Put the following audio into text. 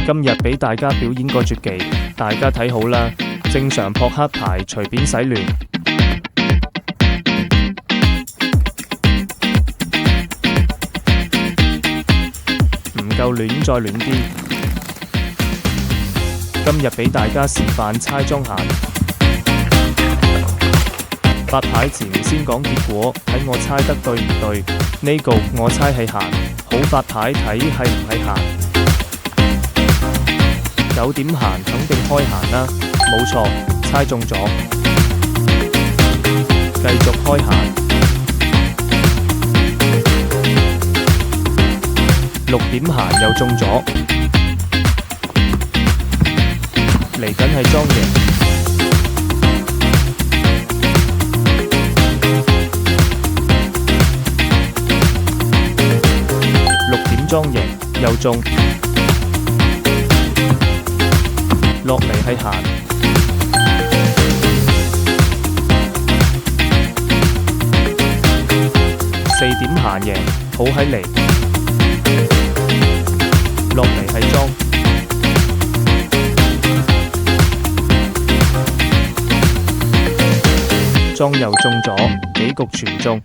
今日俾大家表演個絕技，大家睇好啦！正常撲克牌隨便洗亂，唔夠亂再亂啲。今日俾大家示範猜莊閒，發牌前先講結果，睇我猜得對唔對？呢個我猜係閒，好發牌睇係唔係閒。9點閒肯定開閒啦，冇錯，猜中咗。繼續開閒。6點閒又中咗，嚟緊係莊贏。6點莊贏又中。落嚟係閒，4點閒贏，好喺嚟。落嚟係莊，莊又中咗，幾局全中。